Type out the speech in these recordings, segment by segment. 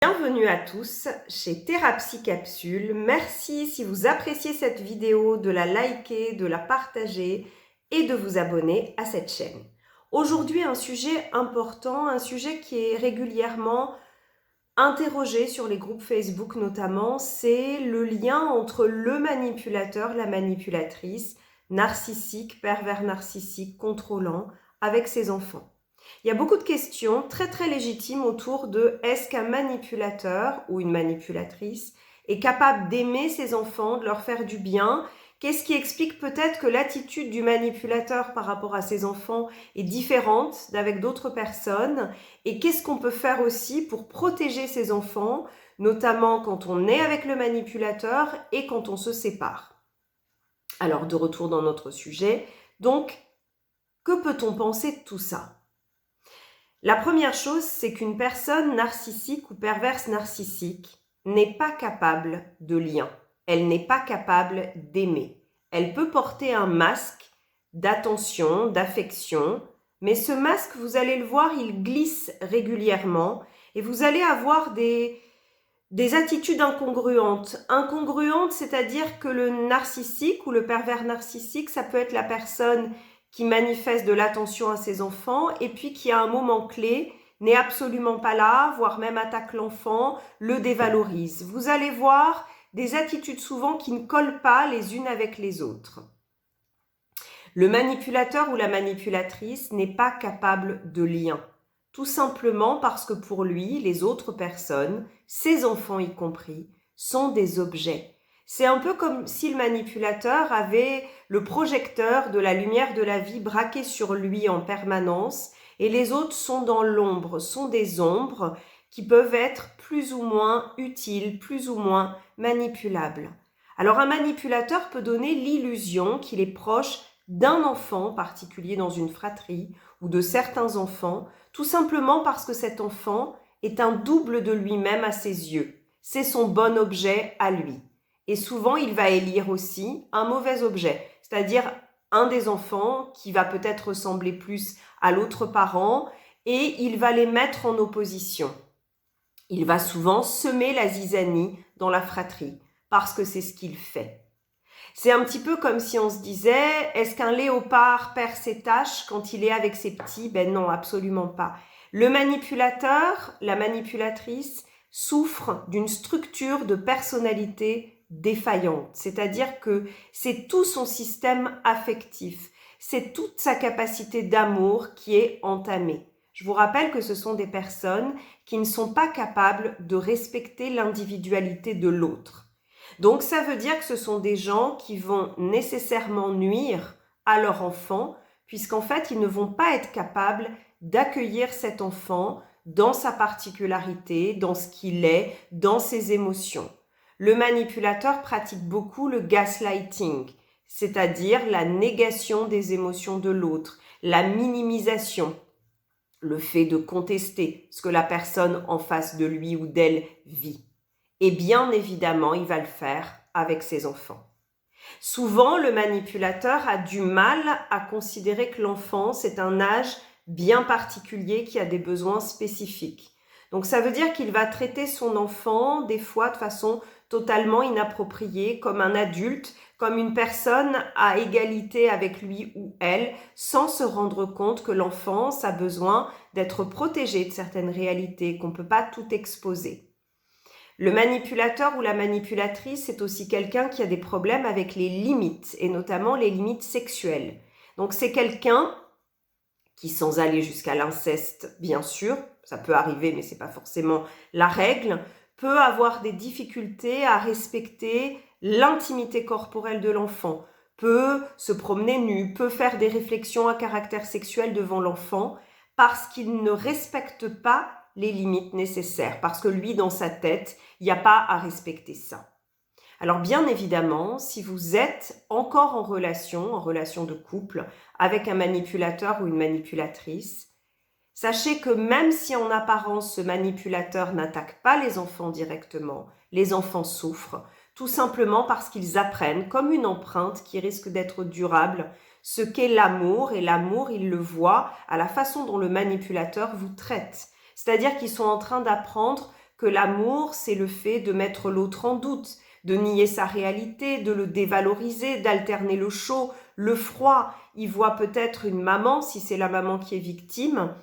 Bienvenue à tous chez Thérapie Capsule. Merci si vous appréciez cette vidéo de la liker, de la partager et de vous abonner à cette chaîne. Aujourd'hui, un sujet important, un sujet qui est régulièrement interrogé sur les groupes Facebook notamment, c'est le lien entre le manipulateur, la manipulatrice, narcissique, pervers narcissique, contrôlant, avec ses enfants. Il y a beaucoup de questions très légitimes autour de est-ce qu'un manipulateur ou une manipulatrice est capable d'aimer ses enfants, de leur faire du bien? Qu'est-ce qui explique peut-être que l'attitude du manipulateur par rapport à ses enfants est différente d'avec d'autres personnes? Et qu'est-ce qu'on peut faire aussi pour protéger ses enfants, notamment quand on est avec le manipulateur et quand on se sépare? Alors, de retour dans notre sujet, donc, que peut-on penser de tout ça? La première chose, c'est qu'une personne narcissique ou perverse narcissique n'est pas capable de lien. Elle n'est pas capable d'aimer. Elle peut porter un masque d'attention, d'affection, mais ce masque, vous allez le voir, il glisse régulièrement et vous allez avoir des attitudes incongruentes. Incongruentes, c'est-à-dire que le narcissique ou le pervers narcissique, ça peut être la personne qui manifeste de l'attention à ses enfants et puis qui à un moment clé n'est absolument pas là, voire même attaque l'enfant, le dévalorise. Vous allez voir des attitudes souvent qui ne collent pas les unes avec les autres. Le manipulateur ou la manipulatrice n'est pas capable de lien. Tout simplement parce que pour lui, les autres personnes, ses enfants y compris, sont des objets. C'est un peu comme si le manipulateur avait le projecteur de la lumière de la vie braqué sur lui en permanence et les autres sont dans l'ombre, sont des ombres qui peuvent être plus ou moins utiles, plus ou moins manipulables. Alors un manipulateur peut donner l'illusion qu'il est proche d'un enfant particulier dans une fratrie ou de certains enfants, tout simplement parce que cet enfant est un double de lui-même à ses yeux. C'est son bon objet à lui. Et souvent, il va élire aussi un mauvais objet, c'est-à-dire un des enfants qui va peut-être ressembler plus à l'autre parent et il va les mettre en opposition. Il va souvent semer la zizanie dans la fratrie parce que c'est ce qu'il fait. C'est un petit peu comme si on se disait, est-ce qu'un léopard perd ses taches quand il est avec ses petits? Ben non, absolument pas. Le manipulateur, la manipulatrice, souffre d'une structure de personnalité défaillante. C'est-à-dire que c'est tout son système affectif, c'est toute sa capacité d'amour qui est entamée. Je vous rappelle que ce sont des personnes qui ne sont pas capables de respecter l'individualité de l'autre. Donc ça veut dire que ce sont des gens qui vont nécessairement nuire à leur enfant, puisqu'en fait, ils ne vont pas être capables d'accueillir cet enfant dans sa particularité, dans ce qu'il est, dans ses émotions. Le manipulateur pratique beaucoup le gaslighting, c'est-à-dire la négation des émotions de l'autre, la minimisation, le fait de contester ce que la personne en face de lui ou d'elle vit. Et bien évidemment, il va le faire avec ses enfants. Souvent, le manipulateur a du mal à considérer que l'enfance est un âge bien particulier qui a des besoins spécifiques. Donc ça veut dire qu'il va traiter son enfant des fois de façon totalement inappropriée, comme un adulte, comme une personne à égalité avec lui ou elle, sans se rendre compte que l'enfance a besoin d'être protégée de certaines réalités, qu'on ne peut pas tout exposer. Le manipulateur ou la manipulatrice, c'est aussi quelqu'un qui a des problèmes avec les limites, et notamment les limites sexuelles. Donc c'est quelqu'un qui, sans aller jusqu'à l'inceste, bien sûr, ça peut arriver, mais c'est pas forcément la règle, peut avoir des difficultés à respecter l'intimité corporelle de l'enfant, peut se promener nu, peut faire des réflexions à caractère sexuel devant l'enfant, parce qu'il ne respecte pas les limites nécessaires, parce que lui, dans sa tête, il n'y a pas à respecter ça. Alors bien évidemment, si vous êtes encore en relation de couple, avec un manipulateur ou une manipulatrice, sachez que même si en apparence ce manipulateur n'attaque pas les enfants directement, les enfants souffrent, tout simplement parce qu'ils apprennent, comme une empreinte qui risque d'être durable, ce qu'est l'amour, et l'amour, ils le voient à la façon dont le manipulateur vous traite. C'est-à-dire qu'ils sont en train d'apprendre que l'amour, c'est le fait de mettre l'autre en doute, de nier sa réalité, de le dévaloriser, d'alterner le chaud, le froid. Ils voient peut-être une maman, si c'est la maman qui est victime,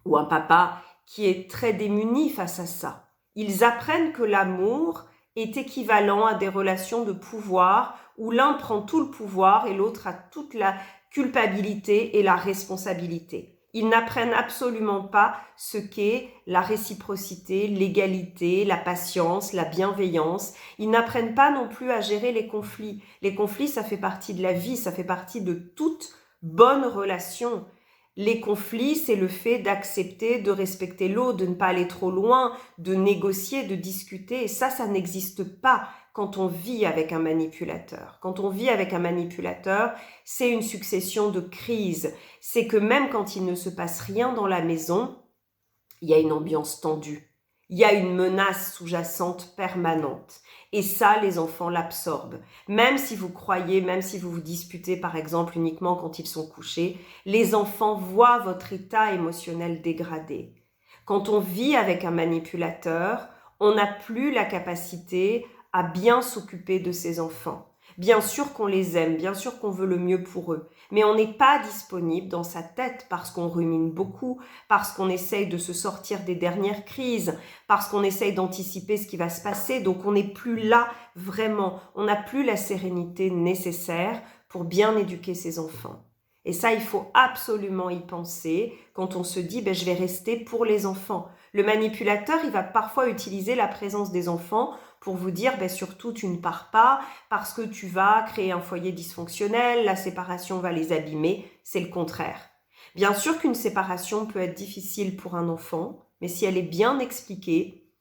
ou un papa qui est très démuni face à ça. Ils apprennent que l'amour est équivalent à des relations de pouvoir où l'un prend tout le pouvoir et l'autre a toute la culpabilité et la responsabilité. Ils n'apprennent absolument pas ce qu'est la réciprocité, l'égalité, la patience, la bienveillance. Ils n'apprennent pas non plus à gérer les conflits. Les conflits, ça fait partie de la vie, ça fait partie de toute bonne relation. Les conflits, c'est le fait d'accepter, de respecter l'autre, de ne pas aller trop loin, de négocier, de discuter. Et ça n'existe pas quand on vit avec un manipulateur. Quand on vit avec un manipulateur, c'est une succession de crises. C'est que même quand il ne se passe rien dans la maison, il y a une ambiance tendue. Il y a une menace sous-jacente permanente. Et ça, les enfants l'absorbent. Même si vous croyez, même si vous vous disputez par exemple uniquement quand ils sont couchés, les enfants voient votre état émotionnel dégradé. Quand on vit avec un manipulateur, on n'a plus la capacité à bien s'occuper de ses enfants. Bien sûr qu'on les aime, bien sûr qu'on veut le mieux pour eux, mais on n'est pas disponible dans sa tête parce qu'on rumine beaucoup, parce qu'on essaye de se sortir des dernières crises, parce qu'on essaye d'anticiper ce qui va se passer, donc on n'est plus là vraiment, on n'a plus la sérénité nécessaire pour bien éduquer ses enfants. Et ça, il faut absolument y penser quand on se dit je vais rester pour les enfants. Le manipulateur, il va parfois utiliser la présence des enfants pour vous dire surtout tu ne pars pas parce que tu vas créer un foyer dysfonctionnel, la séparation va les abîmer, c'est le contraire. Bien sûr qu'une séparation peut être difficile pour un enfant, mais si elle est bien expliquée,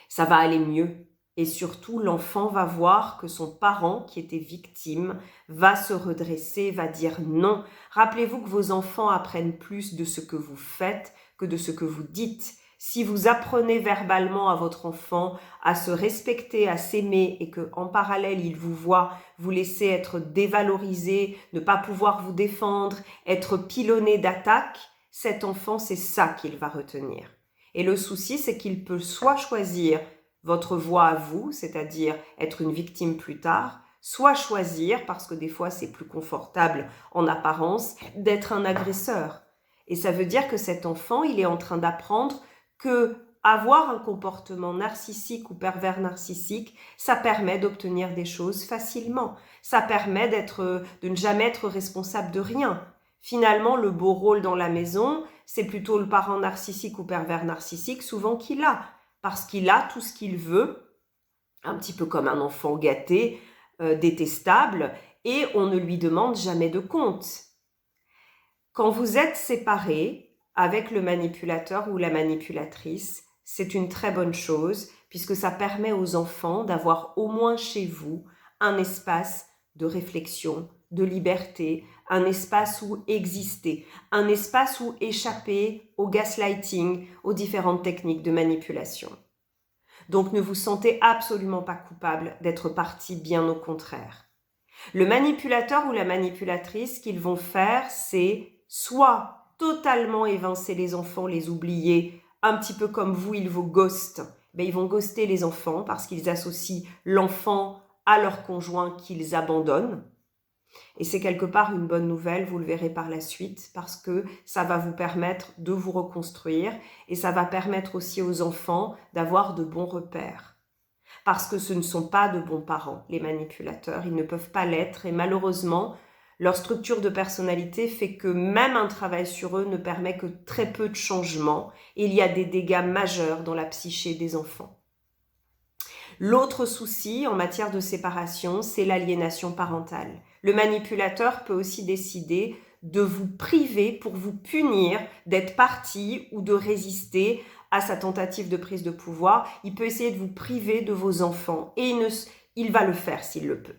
ça va aller mieux. Et surtout, l'enfant va voir que son parent, qui était victime, va se redresser, va dire non. Rappelez-vous que vos enfants apprennent plus de ce que vous faites que de ce que vous dites. Si vous apprenez verbalement à votre enfant à se respecter, à s'aimer et que en parallèle il vous voit vous laisser être dévalorisé, ne pas pouvoir vous défendre, être pilonné d'attaques, cet enfant c'est ça qu'il va retenir. Et le souci c'est qu'il peut soit choisir votre voie à vous, c'est-à-dire être une victime plus tard, soit choisir, parce que des fois c'est plus confortable en apparence, d'être un agresseur. Et ça veut dire que cet enfant, il est en train d'apprendre que avoir un comportement narcissique ou pervers narcissique, ça permet d'obtenir des choses facilement. Ça permet de ne jamais être responsable de rien. Finalement, le beau rôle dans la maison, c'est plutôt le parent narcissique ou pervers narcissique, souvent qu'il a. Parce qu'il a tout ce qu'il veut, un petit peu comme un enfant gâté, détestable, et on ne lui demande jamais de compte. Quand vous êtes séparés avec le manipulateur ou la manipulatrice, c'est une très bonne chose puisque ça permet aux enfants d'avoir au moins chez vous un espace de réflexion, de liberté, un espace où exister, un espace où échapper au gaslighting, aux différentes techniques de manipulation. Donc ne vous sentez absolument pas coupable d'être parti, bien au contraire. Le manipulateur ou la manipulatrice, ce qu'ils vont faire, c'est soit totalement évincer les enfants, les oublier, un petit peu comme vous, ils vous ghostent. Ils vont ghoster les enfants parce qu'ils associent l'enfant à leur conjoint qu'ils abandonnent. Et c'est quelque part une bonne nouvelle, vous le verrez par la suite, parce que ça va vous permettre de vous reconstruire et ça va permettre aussi aux enfants d'avoir de bons repères. Parce que ce ne sont pas de bons parents, les manipulateurs, ils ne peuvent pas l'être et malheureusement, leur structure de personnalité fait que même un travail sur eux ne permet que très peu de changements et il y a des dégâts majeurs dans la psyché des enfants. L'autre souci en matière de séparation, c'est l'aliénation parentale. Le manipulateur peut aussi décider de vous priver pour vous punir d'être parti ou de résister à sa tentative de prise de pouvoir. Il peut essayer de vous priver de vos enfants et il va le faire s'il le peut.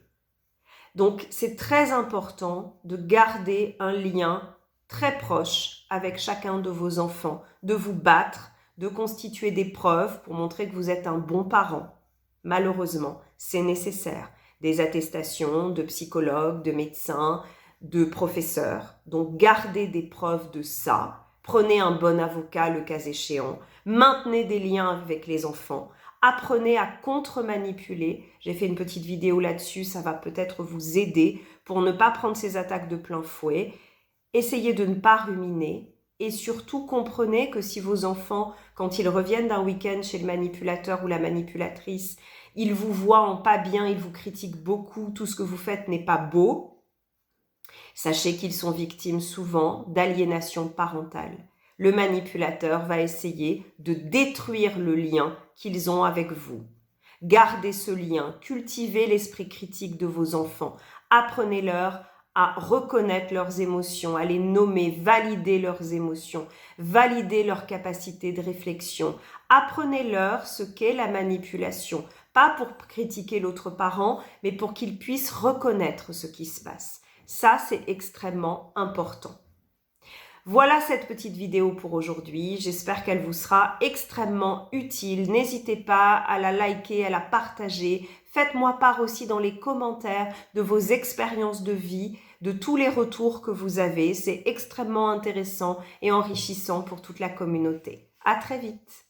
Donc, c'est très important de garder un lien très proche avec chacun de vos enfants, de vous battre, de constituer des preuves pour montrer que vous êtes un bon parent. Malheureusement, c'est nécessaire. Des attestations de psychologues, de médecins, de professeurs. Donc, gardez des preuves de ça. Prenez un bon avocat le cas échéant. Maintenez des liens avec les enfants. Apprenez à contre-manipuler. J'ai fait une petite vidéo là-dessus, ça va peut-être vous aider pour ne pas prendre ces attaques de plein fouet. Essayez de ne pas ruminer. Et surtout, comprenez que si vos enfants, quand ils reviennent d'un week-end chez le manipulateur ou la manipulatrice, ils vous voient en pas bien, ils vous critiquent beaucoup, tout ce que vous faites n'est pas beau, sachez qu'ils sont victimes souvent d'aliénation parentale. Le manipulateur va essayer de détruire le lien qu'ils ont avec vous. Gardez ce lien, cultivez l'esprit critique de vos enfants, apprenez-leur à reconnaître leurs émotions, à les nommer, valider leurs émotions, valider leur capacité de réflexion. Apprenez-leur ce qu'est la manipulation, pas pour critiquer l'autre parent, mais pour qu'ils puissent reconnaître ce qui se passe. Ça, c'est extrêmement important. Voilà cette petite vidéo pour aujourd'hui. J'espère qu'elle vous sera extrêmement utile. N'hésitez pas à la liker, à la partager. Faites-moi part aussi dans les commentaires de vos expériences de vie, de tous les retours que vous avez. C'est extrêmement intéressant et enrichissant pour toute la communauté. À très vite.